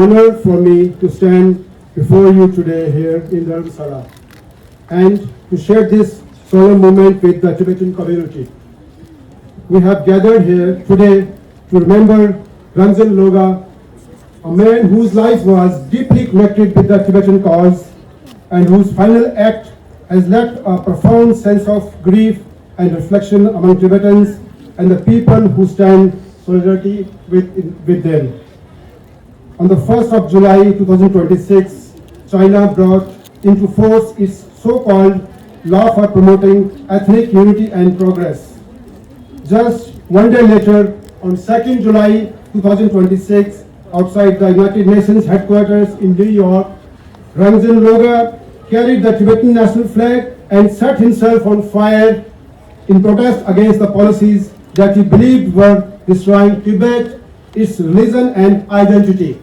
Honor for me to stand before you today here in Dharamsala and to share this solemn moment with the Tibetan community. We have gathered here today to remember Ranjan Loga, a man whose life was deeply connected with the Tibetan cause and whose final act has left a profound sense of grief and reflection among Tibetans and the people who stand solidarity with them. On the 1st of July 2026, China brought into force its so-called law for promoting ethnic unity and progress. Just one day later, on 2nd July 2026, outside the United Nations headquarters in New York, Ranjan Loga carried the Tibetan national flag and set himself on fire in protest against the policies that he believed were destroying Tibet, its religion and identity.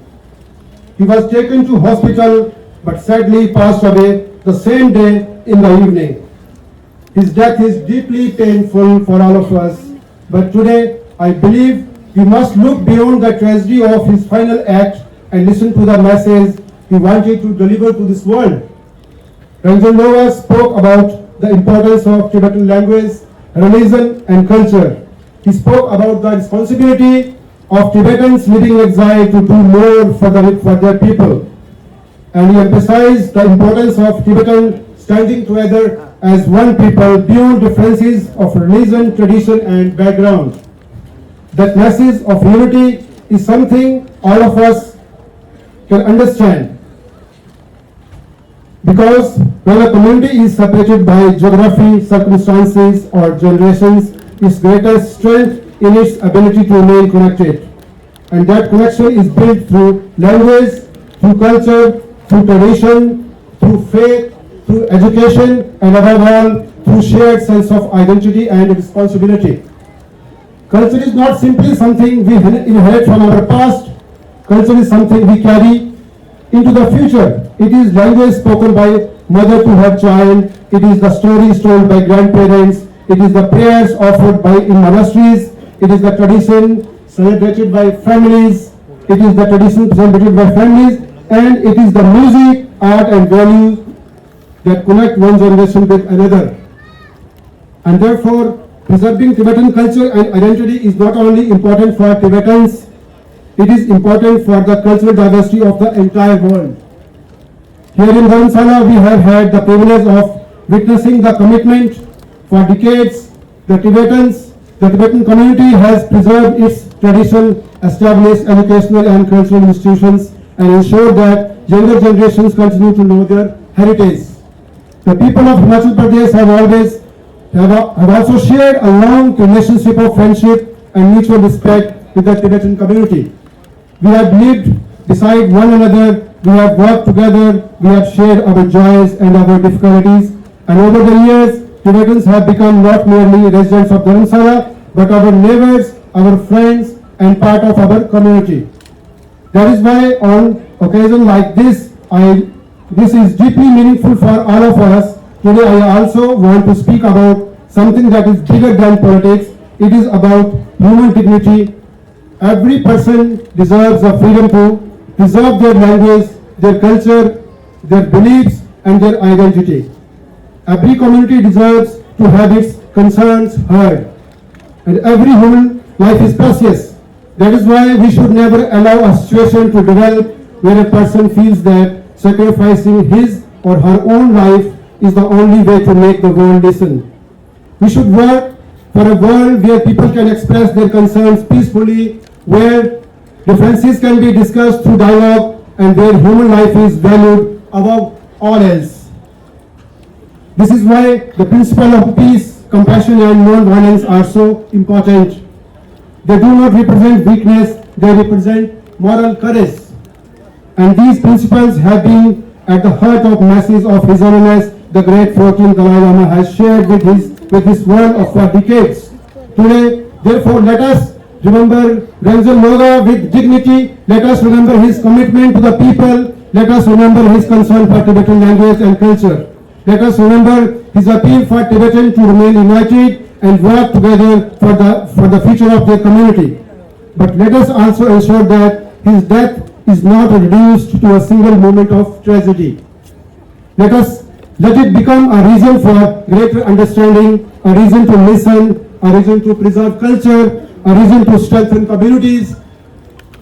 He was taken to hospital but sadly passed away the same day in the evening. His death is deeply painful for all of us, but today I believe we must look beyond the tragedy of his final act and listen to the message he wanted to deliver to this world. Ranjan Loga spoke about the importance of Tibetan language, religion and culture. He spoke about the responsibility of Tibetans living in exile to do more for their people. And he emphasized the importance of Tibetans standing together as one people beyond differences of religion, tradition and background. That message of unity is something all of us can understand. Because when a community is separated by geography, circumstances or generations, its greatest strength in its ability to remain connected. And that connection is built through language, through culture, through tradition, through faith, through education, and above all, through shared sense of identity and responsibility. Culture is not simply something we inherit from our past. Culture is something we carry into the future. It is language spoken by mother to her child. It is the stories told by grandparents. It is the prayers offered in monasteries. It is the tradition celebrated by families. It is the tradition celebrated by families. And it is the music, art and values that connect one generation with another. And therefore, preserving Tibetan culture and identity is not only important for Tibetans, it is important for the cultural diversity of the entire world. Here in Dharamsala, we have had the privilege of witnessing the commitment for decades. The Tibetan community has preserved its tradition, established educational and cultural institutions, and ensured that younger generations continue to know their heritage. The people of Himachal Pradesh have also shared a long relationship of friendship and mutual respect with the Tibetan community. We have lived beside one another, we have worked together, we have shared our joys and our difficulties, and over the years, Tibetans have become not merely residents of Dharamsala, but our neighbors, our friends, and part of our community. That is why on occasion like this, this is deeply meaningful for all of us. Today I also want to speak about something that is bigger than politics. It is about human dignity. Every person deserves the freedom to preserve their language, their culture, their beliefs and their identity. Every community deserves to have its concerns heard. And every human life is precious. That is why we should never allow a situation to develop where a person feels that sacrificing his or her own life is the only way to make the world listen. We should work for a world where people can express their concerns peacefully, where differences can be discussed through dialogue, and where human life is valued above all else. This is why the principle of peace, compassion and non-violence are so important. They do not represent weakness, they represent moral courage. And these principles have been at the heart of message of His Holiness, the great 14th Dalai Lama has shared with this world for decades. Today, therefore, let us remember Ranjan Loga with dignity. Let us remember his commitment to the people. Let us remember his concern for Tibetan language and culture. Let us remember his appeal for Tibetans to remain united and work together for the future of their community. But let us also ensure that his death is not reduced to a single moment of tragedy. Let it become a reason for greater understanding, a reason to listen, a reason to preserve culture, a reason to strengthen communities,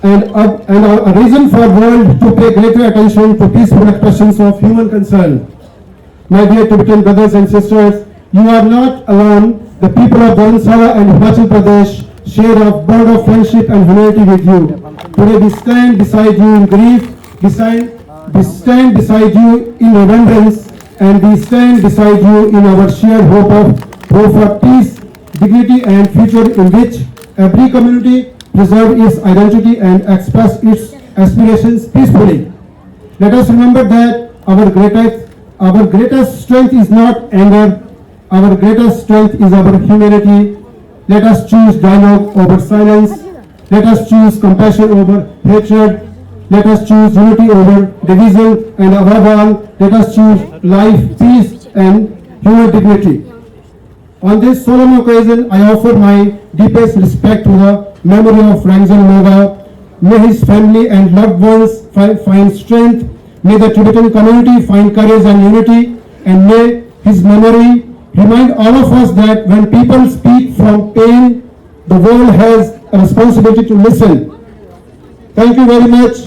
and a reason for world to pay greater attention to peaceful expressions of human concern. My dear Tibetan brothers and sisters, you are not alone. The people of Dharamsala and Himachal Pradesh share a bond of friendship and humanity with you. Today we stand beside you in grief, we stand beside you in remembrance, and we stand beside you in our shared hope for peace, dignity and future in which every community preserve its identity and express its aspirations peacefully. Let us remember that our greatest strength is not anger, our greatest strength is our humanity. Let us choose dialogue over silence. Let us choose compassion over hatred. Let us choose unity over division. And above all, let us choose life, peace and human dignity. On this solemn occasion, I offer my deepest respect to the memory of Rangzal Moga. May his family and loved ones find strength. May the Tibetan community find courage and unity. And may his memory remind all of us that when people speak from pain, the world has a responsibility to listen. Thank you very much.